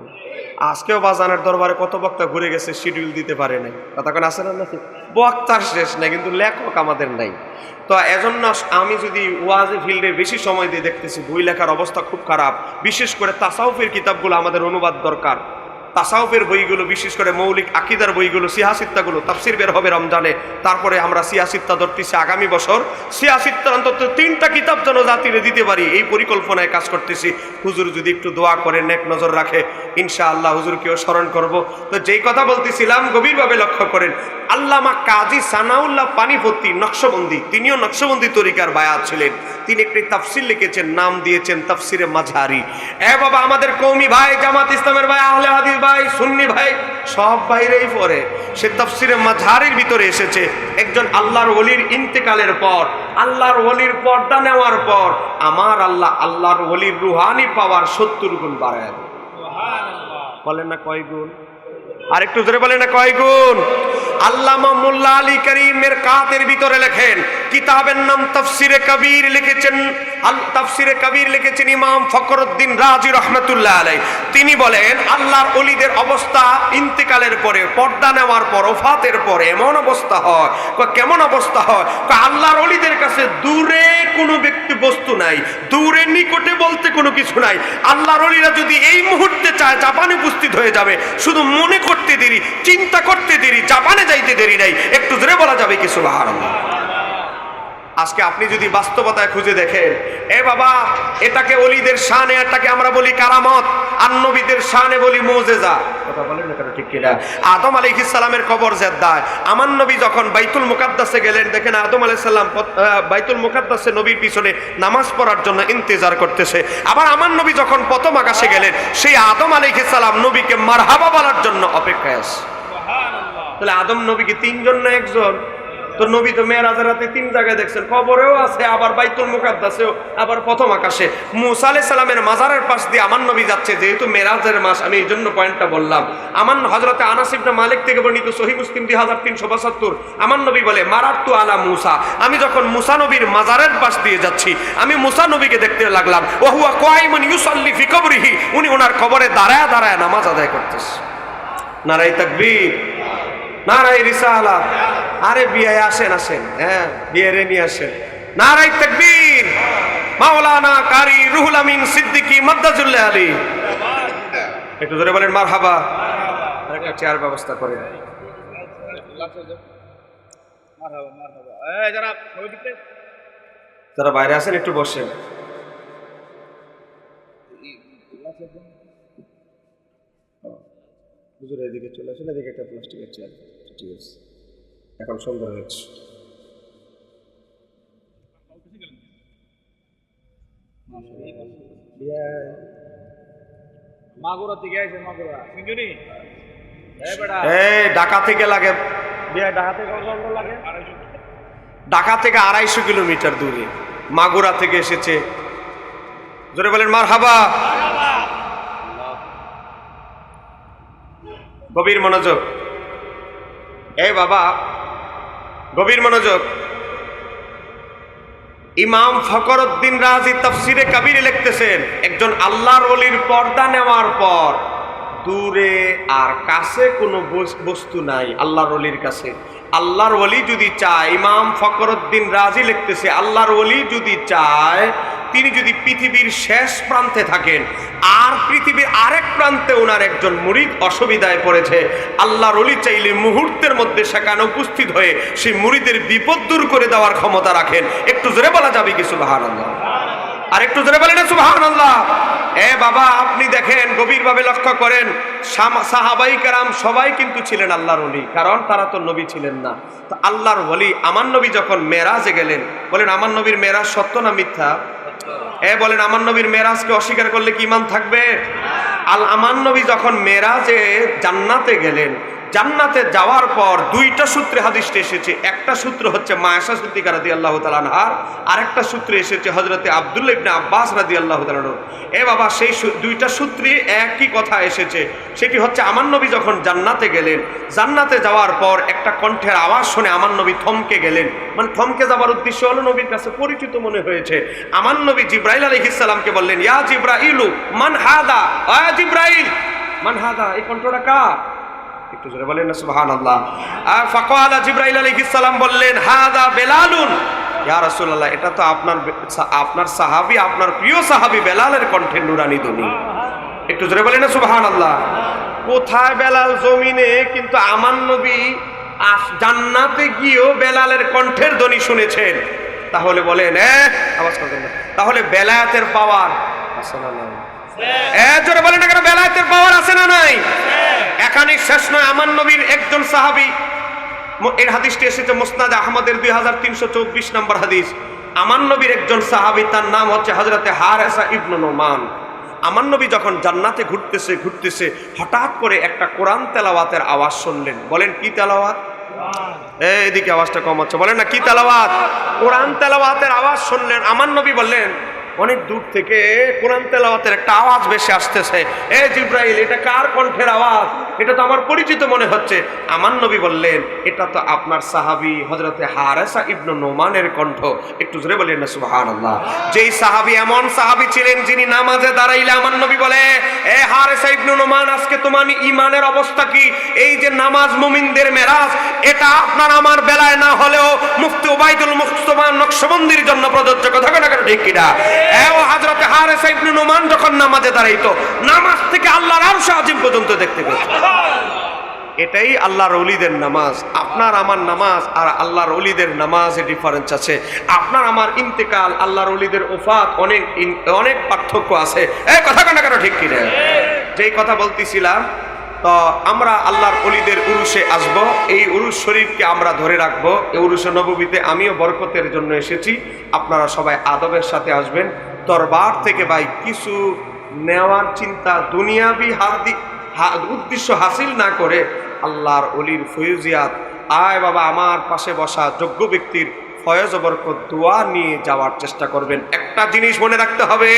আজকেও বাজানের দরবারে কত বক্তা ঘুরে গেছে, শিডিউল দিতে পারে নাই। কথা কেন আছে না? বক্তার শেষ নাই, কিন্তু লেখক আমাদের নাই। তো এজন্য আমি যদি ওয়াজে ফিল্ডে বেশি সময় দিয়ে দেখতেছি বই লেখার অবস্থা খুব খারাপ। বিশেষ করে তাসাউফের কিতাবগুলো আমাদের অনুবাদ দরকার। তাসাউফের বইগুলো, বিশেষ করে মৌলিক আকিদার বইগুলো, সিয়াসিত্তাগুলো, তাফসির বের হবে রমজানে। তারপরে আমরা সিয়াসিত্তা ধরতেছি, আগামী বছর সিয়াসিত্তার অন্তত 3টা কিতাব যেন জাতিরে দিতে পারি, এই পরিকল্পনায় কাজ করতেছি। হুজুর যদি একটু দোয়া করে, নেক নজর রাখে, ইনশাআল্লাহ হুজুরকেও স্মরণ করব। তো যেই কথা বলতেছিলাম গভীরভাবে লক্ষ্য করেন, আল্লামা কাজী সানাউল্লাহ পানিপতি নকশবন্দি, তিনিও নকশবন্দি তরিকার বায়াত ছিলেন। তিনি একটি তাফসির লিখেছেন, নাম দিয়েছেন তাফসিরে মাঝহারি। এ বাবা, আমাদের কওমি ভাই, জামাত ইসলামের ভাই, আহলে হাদিস ভাই, সুন্নি ভাই, সব বাইরেই পড়ে। সে তাফসিরে মাঝহারির ভিতরে এসেছে, একজন আল্লাহর ওলির ইন্তেকালের পর, আল্লাহর ওলির পর্দা নেওয়ার পর আমার আল্লাহ আল্লাহর ওলির রুহানি পাওয়ার 70 গুণ বাড়ায় দেয়। বলেন না কয় গুণ? আরেকটু জোরে বলেন না কয় গুণ? আল্লামা মোল্লা আলী করিম মেরকাতের ভিতরে লেখেন, কিতাবের নাম তাফসিরে কবির, লিখেছেন তাফসিরে কবির লিখেছেন ইমাম ফখরুদ্দিন রাজি রহমতুল্লাহ আলাইহি। তিনি বলেন, আল্লাহর ওলিদের অবস্থা ইন্তেকালের পরে, পর্দা নেওয়ার পর, ওফাতের পরে এমন অবস্থা হয়। কেমন অবস্থা হয়? আল্লাহর ওলিদের কাছে দূরে কোনো ব্যক্তি বস্তু নাই, দূরে নিকটে বলতে কোনো কিছু নাই। আল্লাহর ওলিরা যদি এই মুহূর্তে চায়, জাপানে উপস্থিত হয়ে যাবে। শুধু মনে করতে দেরি, চিন্তা করতে দেরি, জাপানে যাইতে দেরি নাই। একটু জোরে বলা যাবে কি সুবহানাল্লাহ? আজকে আপনি যদি বাস্তবতায় খুঁজে দেখেন, এ বাবা, এটাকে ওলিদের শানে, এটাকে আমরা বলি কারামত, আর নবীদের শানে বলি মুজিজা। কথা বলেন না কেন, ঠিক কিনা? আদম আলাইহিস সালামের কবর জেদ্দায় আমার নবী যখন বাইতুল মুকাদ্দাসে গেলেন, দেখেন আদম আলাইহিস সালাম বাইতুল মুকাদ্দাসে নবীর পিছনে নামাজ পড়ার জন্য ইন্তজার করতেছে। আবার আমার নবী যখন প্রথম আকাশে গেলেন, সেই আদম আলাইহিস সালাম নবীকে মারহাবা বলার জন্য অপেক্ষায় আছে। তাহলে আদম নবী কি তিনজন না একজন? তো নবী তো মেরাজের রাতে তিন জায়গায় দেখছেন, কবরেও আছে, আবার বাইতুল মুকাদ্দাসেও, আবার প্রথম আকাশে। মুসা আলাইহিস সালামের মাজারের পাশ দিয়ে আমার নবী যাচ্ছে, যেহেতু মেরাজের মাস, আমি এই জন্য পয়েন্টটা বললাম। আমার হযরতে আনাস ইবনে মালিক থেকে বর্ণিত সহিহ মুসলিম 2372, আমার নবী বলে, মারারতু আলা মুসা, আমি যখন মুসা নবীর মাজারের পাশ দিয়ে যাচ্ছি, আমি মুসা নবীকে দেখতে লাগলাম, ওয়া হুয়া কায়িমুন ইউসাল্লি ফি কবরিহি, উনি ওনার কবরে দাঁড়ায় দাঁড়ায় নামাজ আদায় করতেছে। নারায়ে তাকবীর, নারায়ে রিসালাত। আরে বিয়ে আসেন, আসেন, হ্যাঁ বিয়ে নিয়ে আসেন। নারায়ে তাকবীর। মাওলানা কারি রুহুল আমিন সিদ্দিকী মাদ্দাজুল্লাহ আলী, একটু জোরে বলেন মারহাবা। আরেকটা চেয়ার ব্যবস্থা করেন। যারা বাইরে আছেন একটু বসেন। হুজুর এদিকে চলে আসেন, এদিকে একটা প্লাস্টিকের চেয়ার। ঠিক আছে, এখন সুন্দর হচ্ছে। ঢাকা থেকে লাগে, ঢাকা থেকে 250 কিলোমিটার দূরে মাগুরা থেকে এসেছে। জোরে বলেন মারহাবা। গভীর মনোযোগ, এ বাবা গভীর মনোযোগ। ইমাম ফখরউদ্দিন রাজি তাফসিরে কাবিরে লিখতেছেন, একজন আল্লাহর ওলির পর্দা নেওয়ার পর দূরে আর কাছে কোনো বস্তু নাই আল্লাহর ওলির কাছে। আল্লাহর ওলি যদি চায়, ইমাম ফখরউদ্দিন রাজি লিখতেছে, আল্লাহর ওলি যদি চায়, তিনি যদি পৃথিবীর শেষ প্রান্তে থাকেন আর পৃথিবীর আরেক প্রান্তে ওনার একজন মুরিদ অসুবিধায় পড়েছে, আল্লাহর ওলি চাইলে মুহূর্তের মধ্যে সেখানে উপস্থিত হয়ে সেই মুরিদের বিপদ দূর করে দেওয়ার ক্ষমতা রাখেন। একটু জোরে বলা যাবে কি সুবহানাল্লাহ? আর একটু জোরে বলেন না সুবহানাল্লাহ। এ বাবা, আপনি দেখেন, গভীরভাবে লক্ষ্য করেন, সাহাবাই কেরাম সবাই কিন্তু ছিলেন আল্লাহর ওলি, কারণ তারা তো নবী ছিলেন না। তো আল্লাহর ওলি আমার নবী যখন মেরাজে গেলেন, বলেন আমার নবীর মেরাজ সত্য না মিথ্যা? বলেন আমার নবীর মেরাজকে অস্বীকার করলে কি ঈমান থাকবে? আমার নবী যখন মেরাজে জান্নাতে গেলেন, জান্নাতে যাওয়ার পর দুইটা সূত্রে হাদিসটা এসেছে। একটা সূত্র হচ্ছে মা আয়েশা সিদ্দিকা রাদিয়াল্লাহু তাআলা আনহার, আরেকটা সূত্রে এসেছে হযরতে আব্দুল্লাহ ইবনে আব্বাস রাদিয়াল্লাহু তাআলা আনহু। বাবা, সেই দুইটা সূত্রে একই কথা এসেছে। সেটি হচ্ছে আমার নবী যখন জান্নাতে গেলেন, জান্নাতে যাওয়ার পর একটা কণ্ঠের আওয়াজ শুনে আমার নবী থমকে গেলেন। মানে থমকে যাবার উদ্দেশ্য হলো নবীর কাছে পরিচিত মনে হয়েছে। আমার নবী জিবরাইল আলাইহিস সালামকে বললেন, ইয়া জিবরাইলু মান হাদা, আ জিবরাইল মান হাদা, এই কণ্ঠটা কার? একটু জোরে বলেন না সুবহানাল্লাহ। ফাকালা জিবরাইল আলাইহিস সালাম বললেন, হাদা বেলালুন, ইয়া রাসূলুল্লাহ, এটা তো আপনার সাহাবী, আপনার প্রিয় সাহাবী বেলালের কণ্ঠের নুরানি ধ্বনি। একটু জোরে বলেন না সুবহানাল্লাহ। কোথায় বেলাল? জমিনে, কিন্তু আমার নবী জান্নাতে গিয়েও বেলালের কণ্ঠের ধ্বনি শুনেছেন। তাহলে বলেন, আওয়াজ করবেন না, তাহলে বেলায়েতের পাওয়ার আছে না নাই? জোরে বলেন না কেন, বেলায়েতের পাওয়ার আছে না নাই? এখানে শেষ নয়, আমার নবীর একজন সাহাবী, এর হাদিসটি এসেছে মুসনাদ আহমদের 2324 নম্বর হাদিস। আমার নবীর একজন সাহাবী, তার নাম হচ্ছে হযরতে হারেসা ইবনে নোমান। আমার নবী যখন জান্নাতে ঘুরতেছে হঠাৎ করে একটা কোরআন তেলাওয়াতের আওয়াজ শুনলেন। বলেন কি তেলাওয়াত? এদিকে আওয়াজটা কম হচ্ছে, বলেন না কি তেলাওয়াত? কোরআন তেলাওয়াতের আওয়াজ শুনলেন। আমার নবী বললেন, অনেক দূর থেকে কোরআন তেলাওয়াতের একটা আওয়াজ ভেসে আসতেছে। জিবরাইল, এটা কার কণ্ঠের আওয়াজ? এটা তো আমার পরিচিত মনে হচ্ছে। আমার নবী বললেন, এটা তো আপনার সাহাবী হযরতে হারেসা ইবনে নোমানের কণ্ঠ। একটু জোরে বলেন না সুবহানাল্লাহ। যেই সাহাবী এমন সাহাবী ছিলেন, যিনি নামাজে দাঁড়াইলে আমার নবী বলে, হারেসা ইবনে নোমান, আজকে তোমার ঈমানের অবস্থা কি? এই যে নামাজ মুমিনদের মেরাজ, এটা আপনার আমার বেলায় না হলেও মুফতি উবাইদুল মুস্তফা নকশবন্দির জন্য প্রযোজ্য। কথা না ঠিক কিনা? হযরতে হারেসা ইবনে নোমান যখন নামাজে দাঁড়াইতো, নামাজ থেকে আল্লাহর আরশ আজিম পর্যন্ত দেখতে পেত। এটাই আল্লাহর ওলিদের নামাজ। আপনার আমার নামাজ আর আল্লাহর ওলিদের নামাজে ডিফারেন্স আছে। আপনার আমার ইন্তেকাল, আল্লাহর ওলিদের ওফাত অনেক পার্থক্য আছে। এই কথা কেন কেন ঠিক কিনা? যেই কথা বলতেছিলাম, তো আমরা আল্লাহর ওলিদের উরুসে আসব, এই উরুস শরীফকে আমরা ধরে রাখবো। এই উরুসে নববীতে আমিও বরকতের জন্য এসেছি, আপনারা সবাই আদবের সাথে আসবেন। দরবার থেকে ভাই কিছু নেওয়ার চিন্তা, দুনিয়াবি উদ্দেশ্য হাসিল না করে আল্লাহর ওলির ফয়জিয়াত, আয় বাবা আমার পাশে বসা যোগ্য ব্যক্তির ফয়জ বরকত দোয়া নিয়ে যাওয়ার চেষ্টা করবেন। একটা জিনিস মনে রাখতে হবে,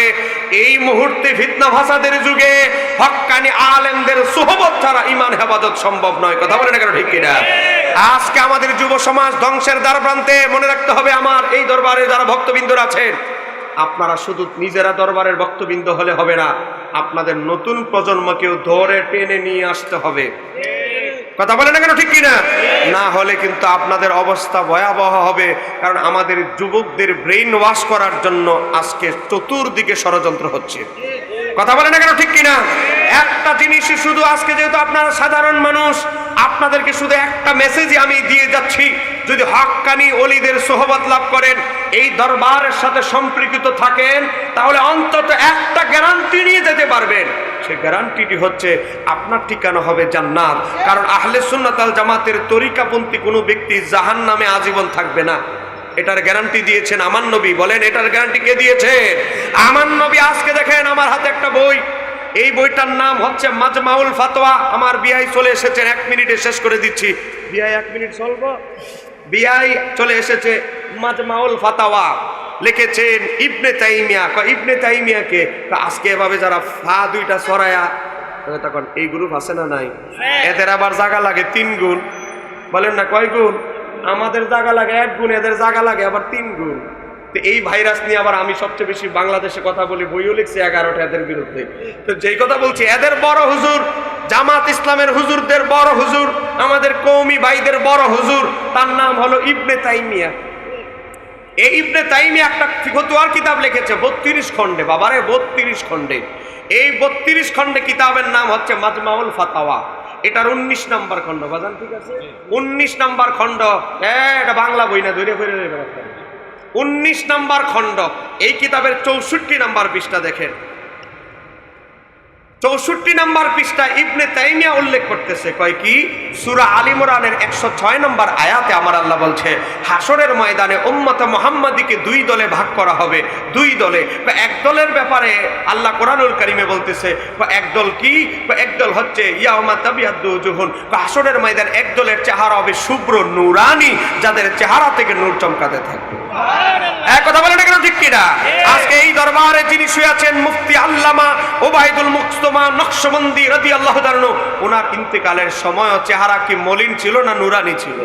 এই মুহূর্তে ফিতনা ফাসাদের যুগে হক্কানি আলেমদের সুহবত ছাড়া ঈমান হেফাজত সম্ভব নয়। কথা বলেন না কেন ঠিক কিনা? আজকে আমাদের যুব সমাজ ধ্বংসের দ্বার প্রান্তে। মনে রাখতে হবে, আমার এই দরবারে যারা ভক্তবৃন্দরা আছেন, আপনারা শুধু নিজেরা দরবারের ভক্তবৃন্দ হলে হবে না, আপনাদের নতুন প্রজন্মকেও ধরে টেনে নিয়ে আসতে হবে। কথা বলে না কেন ঠিক কিনা? না হলে কিন্তু আপনাদের অবস্থা ভয়াবহ হবে। কারণ আমাদের যুবকদের ব্রেইন ওয়াশ করার জন্য আজকে চতুর্দিকে ষড়যন্ত্র হচ্ছে। কথা বলে না কেন ঠিক কিনা? একটা জিনিস শুধু আজকে, যেহেতু আপনারা সাধারণ মানুষ, আপনাদেরকে শুধু একটা মেসেজই আমি দিয়ে যাচ্ছি, যদি হক্কানি ওলিদের সোহবত লাভ করেন, এই দরবারের সাথে সম্পৃক্ত থাকেন, তাহলে অন্তত একটা গ্যারান্টি নিয়ে যেতে পারবেন। সেই গ্যারান্টিটি হচ্ছে আপনার ঠিকানা হবে জান্নাত। কারণ আহলে সুন্নাত ওয়াল জামাতের তরিকাপন্থী কোনো ব্যক্তি জাহান্নামে আজীবন থাকবে না। এটার গ্যারান্টি দিয়েছেন আমার নবী। বলেন, এটার গ্যারান্টি কে দিয়েছে? আমার নবী। আজকে দেখেন আমার হাতে একটা বই, এই বইটার নাম হচ্ছে মাজমাউল ফাতোয়া। আমার বিআই চলে এসেছেন, 1 মিনিটে শেষ করে দিচ্ছি। বিআই 1 মিনিট চলবো? বিআই চলে এসেছে। মাজমাউল ফাতাওয়া লিখেছেন ইবনে তাইমিয়া। ইবনে তাইমিয়াকে আজকে এভাবে যারা ফা দুইটা ছড়ায়া, তখন এই গ্রুপ আছে না নাই? এদের আবার জায়গা লাগে 3 গুণ। বলেন না কয় গুণ? আমাদের জায়গা লাগে 1 গুণ, এদের জায়গা লাগে আবার 3 গুণ। তো এই ভাইরাস নিয়ে আবার আমি সবচেয়ে বেশি বাংলাদেশে কথা বলি, বইও লিখছি 11টা এদের বিরুদ্ধে। তো যেই কথা বলছি, এদের বড় হুজুর, জামাত ইসলামের হুজুরদের বড় হুজুর, আমাদের কওমি ভাইদের বড় হুজুর, তার নাম হলো ইবনে তাইমিয়া। এই ইবনে তাইমিয়া একটা ফতোয়ার কিতাব লিখেছে 32 খণ্ডে। বাবারে 32 খণ্ডে। এই 32 খণ্ডে কিতাবের নাম হচ্ছে মাজমাউল ফাতাওয়া। এটার 19 নম্বর খণ্ড। বাজান ঠিক আছে? 19 নম্বর খণ্ড। এটা বাংলা বই না, ধরে ফিরে 19 নম্বর খণ্ড। এই কিতাবের 64 নম্বর পৃষ্ঠা দেখেন। 64 নম্বর পৃষ্ঠা ইবনে তাইমিয়া উল্লেখ করতেছে, কয় কি? সূরা আল ইমরানের 106 নম্বর আয়াতে আমার আল্লাহ বলছে, হাসরের ময়দানে উম্মতে মুহাম্মাদিকে 2 দলে ভাগ করা হবে। 2 দলে। এক দলের ব্যাপারে আল্লাহ কোরআনুল কারীমে বলতেছে, এক দল কি? এক দল হচ্ছে ইয়াউমা তাবিয়াদ্দু উজুহুন। হাসরের ময়দান এক দলের চেহারা হবে শুভ্র নূরানি, যাদের চেহারা থেকে নূর চমকাতে থাকবে। কথা বলেন না কেন ঠিক কিনা? আজকে এই দরবারে যিনি শুয়ে আছেন, মুফতি আল্লামা ওবায়দুল মুস্তফা নকশবন্দি রাদিয়াল্লাহু তাআলা, ওনার ইন্তেকালের সময় চেহারা কি মলিন ছিল না নুরানি ছিল?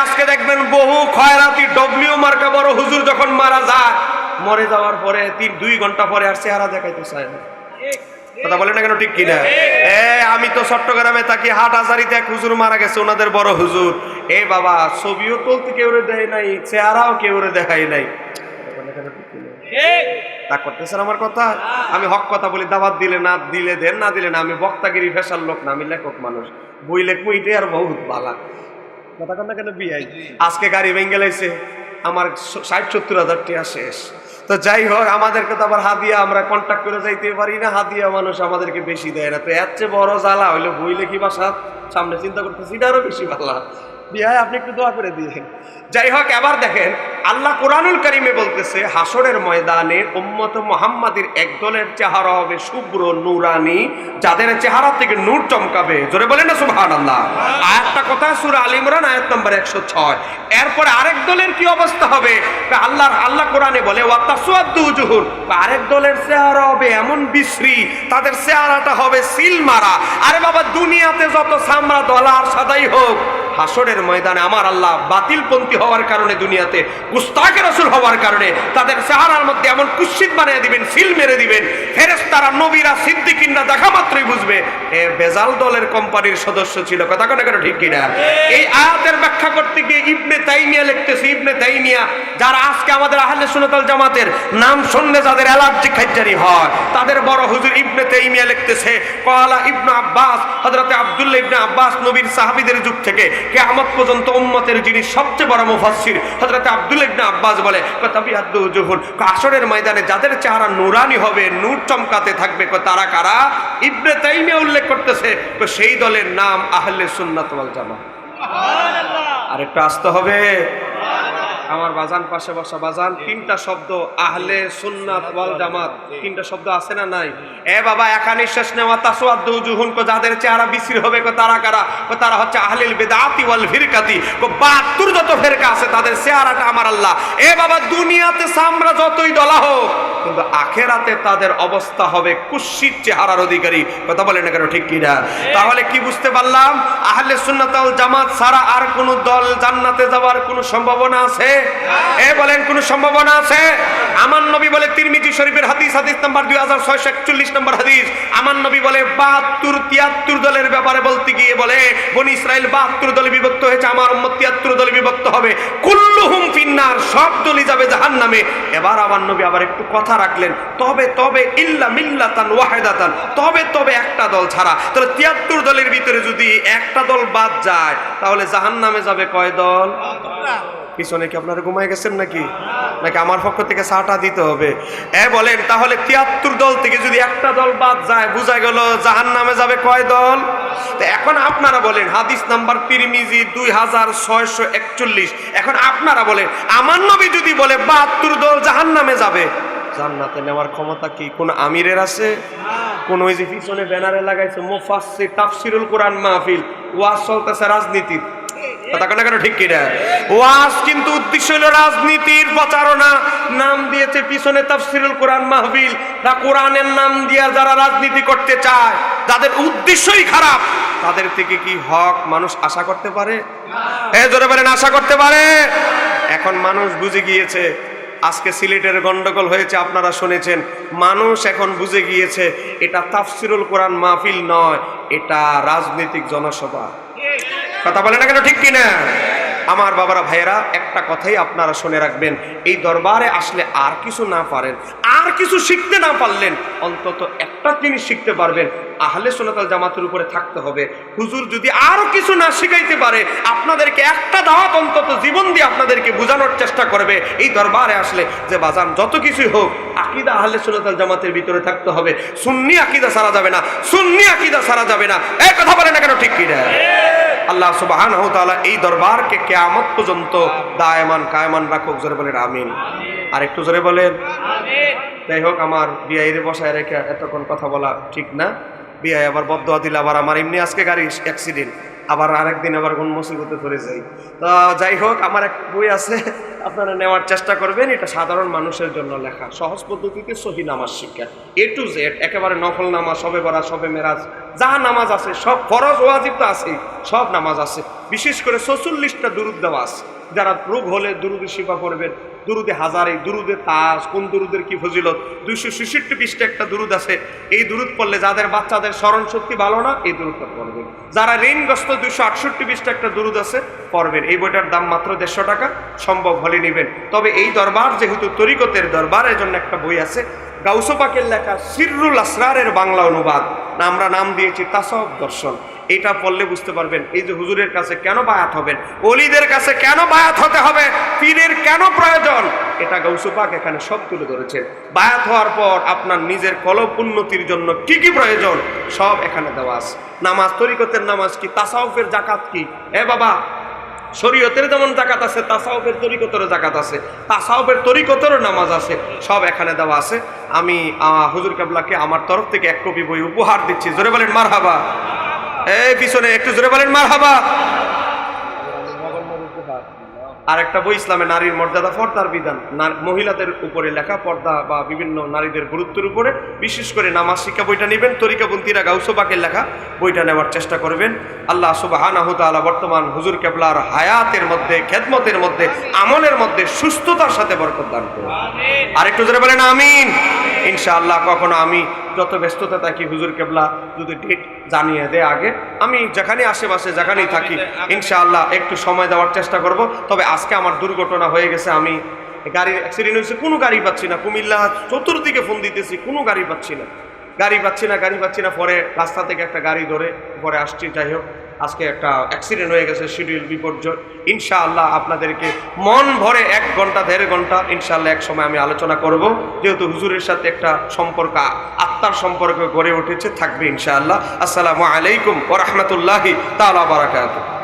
আজকে দেখবেন বহু খয়রাতি ডব্লিউ মার্কা বড় হুজুর যখন মারা যায়, মরে যাওয়ার পরে 2 ঘন্টা পরে আর চেহারা দেখাইতে চায় না। কথা বলেন না কেন ঠিক কিনা? আমি তো চট্টগ্রামে থাকি, হাটহাজারিতে এক হুজুর মারা গেছে, ওনাদের বড় হুজুর। বাবা, ছবিও তুলতে কেউ দেয় নাই, চেহারাও কেউ দেখাই নাই। তা করতেছেন আমার কথা? আমি হক কথা বলি, দাওয়াত দিলে না দিলে দেন, না দিলে না। আমি বক্তাগিরি ফেসার লোক না, আমি লেখক মানুষ। বই লেখবো, এটাই আর বহুত বালা। কথা কন না কেন? বিয়াই আজকে গাড়ি ভেঙে লাইছে, আমার 60-70 হাজার টাকা শেষ। তো যাই হোক, আমাদেরকে তো আবার হাদিয়া আমরা কন্ট্যাক্ট করে যাইতে পারি না, হাদিয়া মানুষ আমাদেরকে বেশি দেয় না। তো এর চেয়ে বড় জ্বালা হইলো বই লেখি বাসা সামনে, চিন্তা করতেছি এটা আরো বেশি ভালো। বিয়াই আপনি একটু দোয়া করে দিয়েছেন। যাই হোক, এবার দেখেন আল্লাহ কোরআনুল কারীমে বলতেছে, হাসরের ময়দানে উম্মত মুহাম্মাদের এক দলের চেহারা হবে শুভ্র নূরানি, যাদের চেহারা থেকে নূর চমকাবে। জোরে বলেন না সুবহানাল্লাহ। আয়াতটা কোথায়? সূরা আল ইমরান আয়াত নম্বর 106। এরপরে আরেক দলের কি অবস্থা হবে? আল্লাহ কোরআনে বলে ওয়াতাসওয়াদ্দু উজুহুন, আরেক দলের চেহারা হবে এমন বিশ্রী, তাদের চেহারাটা হবে সিল মারা। আরে বাবা, দুনিয়াতে যত চামড়া দলা আর সাদাই হোক, হাসরের ময়দানে আমার আল্লাহ বাতিলপন্থী হওয়ার কারণে, দুনিয়াতে গুস্তাখে রাসূল হওয়ার কারণে তাদের চেহারার মধ্যে এমন কুৎসিত বানিয়ে দিবেন, সিল মেরে দিবেন, ফেরেশতারা, নবীরা, সিদ্দিকিনরা দেখা মাত্রই বুঝবে এ বেজাল দলের কোম্পানির সদস্য ছিল। কথা কথা কেন ঠিক কিনা? এই আয়াতের ব্যাখ্যা করতে গিয়ে ইবনে তাইমিয়া লিখতেছে, ইবনে তাইমিয়া যারা আজকে আমাদের আহলে সুন্নাত ওয়াল জামাতের নাম শুনলে যাদের অ্যালার্জি খাইজারি হয়, তাদের বড় হুজুর ইবনে তাইমিয়া লিখতেছে, ক্বালা ইবনে আব্বাস, হযরতে আব্দুল্লাহ ইবনে আব্বাস নবীর সাহাবীদের যুগ থেকে কিয়ামত পর্যন্ত উম্মতের যিনি সবচেয়ে বড় মুফাসসির, হযরতে আব্দুল্লাহ ইবনে আব্বাস বলে তাবিয়াদ্দু উজুহুন, হাশরের ময়দানে যাদের চেহারা নূরানি হবে, নূর চমকাতে থাকবে, তারা কারা? ইবনে তাইমিয়া উল্লেখ করতেছে সেই দলের নাম আহলে সুন্নাত ওয়াল জামাত। সুবহানাল্লাহ। আরেকটু আসতে হবে আমার বাজান, পাশে বসা বাজান, তিনটা শব্দ আহলে সুন্নাত ওয়াল জামাত, তিনটা শব্দ আছে না নাই? এ বাবা, একা নিঃশ্বাস নেওয়া, তাসওয়াদ্দু উজুহুন, যাদের চেহারা বিশ্রী হবে, তারা কারা? তারা হচ্ছে আহলিল বিদআতি ওয়াল ফিরকাতি, 72 যত ফেরকা আছে তাদের চেহারাটা আমার আল্লাহ। এ বাবা, দুনিয়াতে সামরা যতই দলা হোক, কিন্তু আখেরাতে তাদের অবস্থা হবে কুৎসিত চেহারার অধিকারী। কথা বলেন না কেন ঠিক কিনা? তাহলে কি বুঝতে পারলাম? আহলে সুন্নাত ওয়াল জামাত ছাড়া আর কোন দল জান্নাতে যাওয়ার কোনো সম্ভাবনা আছে? এ বলেন, কোন সম্ভাবনা আছে? আমার নবী বলে, তিরমিজি শরীফের হাদিস, হাদিস নাম্বার 2641 নম্বর হাদিস, আমার নবী বলে 72-73 দলের ব্যাপারে বলতে গিয়ে বলে, বনি ইসরাইল 72 দলে বিভক্ত হয়েছে, আমার উম্মত 73 দলে বিভক্ত হবে, কুল্লুহুম ফিন্নার, সব দলই যাবে জাহান্নামে। এবার আমার নবী আবার একটু কথা রাখলেন, তবে তবে ইল্লা মিল্লাতান ওয়াহিদাতান, তবে তবে একটা দল ছাড়া। তাহলে 73 দলের ভিতরে যদি একটা দল বাদ যায়, তাহলে জাহান্নামে যাবে কয় দল? পিছনে কি আপনারা ঘুমায় গেছেন নাকি? নাকি আমার পক্ষ থেকে চাটা দিতে হবে? বলেন, তাহলে 73 দল থেকে যদি একটা দল বাদ যায়, বোঝা গেল জাহান্নামে যাবে কয় দল? তো এখন আপনারা বলেন, হাদিস নাম্বার তিরমিজি 2641, এখন আপনারা বলেন, আমার নবী যদি বলে 72 দল জাহান্নামে যাবে, জান্নাতে নেওয়ার ক্ষমতা কি কোন আমিরের আছে? কোন ওই যে পিছনে ব্যানারে লাগাইছে মুফাসসির তাফসিরুল কোরআন মাহফিল, ওয়াজ চলতেছে রাজনীতির। কথা কেন ঠিক কিনা? ওয়াজ কিন্তু উদ্দেশ্য হলো রাজনীতির প্রচারণা, নাম দিয়েছে পিছনে তাফসিরুল কোরআন মাহফিল। তা কোরআনের নাম দিয়া যারা রাজনীতি করতে চায়, যাদের উদ্দেশ্যই খারাপ, তাদের থেকে কি হক মানুষ আশা করতে পারে? জোরে বলেন, আশা করতে পারে? এখন মানুষ বুঝে গিয়েছে, আজকে সিলেটের গন্ডগোল হয়েছে, আপনারা শুনেছেন, মানুষ এখন বুঝে গিয়েছে এটা তাফসিরুল কোরআন মাহফিল নয়, এটা রাজনৈতিক জনসভা। কথা বলে না কেন ঠিক কিনা? আমার বাবারা, ভাইয়েরা, একটা কথাই আপনারা শুনে রাখবেন, এই দরবারে আসলে আর কিছু না পারেন, আর কিছু শিখতে না পারলেন, অন্তত একটা জিনিস শিখতে পারবেন, আহলে সুন্নাত ওয়াল জামাতের উপরে থাকতে হবে। হুজুর যদি আরো কিছু না শিখাইতে পারে, আপনাদেরকে একটা দাওয়াত অন্তত জীবন দিয়ে আপনাদেরকে বোঝানোর চেষ্টা করবে এই দরবারে আসলে, যে বাজান যত কিছুই হোক, আকীদা আহলে সুন্নাত ওয়াল জামাতের ভিতরে থাকতে হবে। সুন্নি আকীদা ছাড়া যাবে না, সুন্নি আকীদা ছাড়া যাবে না। এই কথা বলে না কেন ঠিক কিনা? আল্লাহ সুবহানাহু ওয়া তাআলা এই দরবারকে কিয়ামত পর্যন্ত দায়মান কায়মান রাখুক। জোরে বলেন আমিন। আর একটু জোরে বলেন আমিন। যাই হোক, আমার বিআইরে বসায় রেখে এতক্ষণ কথা বলা ঠিক না। বিআই আবার বদদোয়া দিলে, আবার আমার এমনি আজকে গাড়ি অ্যাক্সিডেন্ট, আবার আরেকদিন আবার কোন মুসিবতে পড়ে যাই। তো যাই হোক, আমার এক বই আছে, আপনারা নেওয়ার চেষ্টা করবেন। এটা সাধারণ মানুষের জন্য লেখা, সহজ পদ্ধতিতে সহি নামাজ শিক্ষা, A to Z, একেবারে নফল নামাজ, সবে বরাত, সবে মেরাজ, যা নামাজ আছে সব, ফরজ ওয়াজিব তো আছে, সব নামাজ আছে। বিশেষ করে 44টা দুরুদ দেওয়া আছে। যারা রোগ হলে দুরুদে শিফা পড়বেন, দুরুদে হাজারে, দুরুদে তাজ, কোন দুরুদের কি ফজিলত, 266 পৃষ্ঠা একটা দুরুদ আছে। এই দুরুদ পড়লে যাদের বাচ্চাদের স্মরণ শক্তি ভালো না, এই দুরুদটা পড়বেন। যারা ঋণগ্রস্ত, 268 পৃষ্ঠা একটা দুরুদ আছে, পড়বেন। এই বইটার দাম মাত্র 150 টাকা, সম্ভব হলে নেবেন। তবে এই দরবার যেহেতু তরিকতের দরবার, এর জন্য একটা বই আছে গাউসে পাকের লেখা সিররুল আসরারের বাংলা অনুবাদ, আমরা নাম দিয়েছি তাসাউফ দর্শন। এটা পড়লে বুঝতে পারবেন এই যে হুজুরের কাছে কেন বায়াত হবেন, ওলিদের কাছে কেন বায়াত হতে হবে, পীরের কেন প্রয়োজন, এটা গাউসে পাক এখানে সব তুলে ধরেছেন। বায়াত হওয়ার পর আপনার নিজের কলব উন্নতির জন্য কি কি প্রয়োজন, সব এখানে দেওয়া আছে। নামাজ, তরিকতের নামাজ কি, তাসাউফের জাকাত কি, বাবা শরীয়তের যেমন জাকাত আছে, তাসাউফের তরিকতেরও জাকাত আছে, তাসাউফের তরিকতেরও নামাজ আছে, সব এখানে দেওয়া আছে। আমি হুজুর কেবলাকে আমার তরফ থেকে 1 কপি বই উপহার দিচ্ছি। জোরে বলেন মারহাবা। এই পিছনে একটু জোরে বলেন মারহাবা। আর একটা বই ইসলামে নারীর মর্যাদা পর্দার বিধান, মহিলাদের উপরে লেখা পর্দা বা বিভিন্ন নারীদের গুরুত্বের উপরে বিশেষ করে নামাজ শিক্ষা বইটা নেবেন। তরিকাপন্থীরা গাউসবাকের লেখা বইটা নেওয়ার চেষ্টা করবেন। আল্লাহ সুবহানাহু ওয়া তাআলা বর্তমান হুজুর কেবলার হায়াতের মধ্যে, খেদমতের মধ্যে, আমলের মধ্যে সুস্থতার সাথে বরকত দান করুন। আর একটু জোরে বলেন আমিন। ইনশাআল্লাহ কখনো আমি যত ব্যস্ততা থাকি হুজুর কেবলা যদি ডেট জানিয়ে দেয় আগে, আমি যেখানে আশেপাশে যেখানেই থাকি ইনশাআল্লাহ একটু সময় দেওয়ার চেষ্টা করব। তবে আজকে আমার দুর্ঘটনা হয়ে গেছে, আমি গাড়ির অ্যাক্সিডেন্ট হয়েছে, কোনো গাড়ি পাচ্ছি না। কুমিল্লা চতুর্দিকে ফোন দিতেছি, কোনো গাড়ি পাচ্ছি না। পরে রাস্তা থেকে একটা গাড়ি ধরে পরে আসছি। যাই হোক, আজকে একটা অ্যাক্সিডেন্ট হয়ে গেছে, শিডিউল বিপর্যয়। ইনশাআল্লাহ আপনাদেরকে মন ভরে 1 ঘন্টা 1.5 ঘন্টা ইনশাআল্লাহ এক সময় আমি আলোচনা করব, যেহেতু হুজুরের সাথে একটা সম্পর্ক, আত্মার সম্পর্ক গড়ে উঠেছে, থাকবে ইনশাআল্লাহ। আসসালামু আলাইকুম ওয়া রাহমাতুল্লাহি তাআলা ওয়া বারাকাতুহু।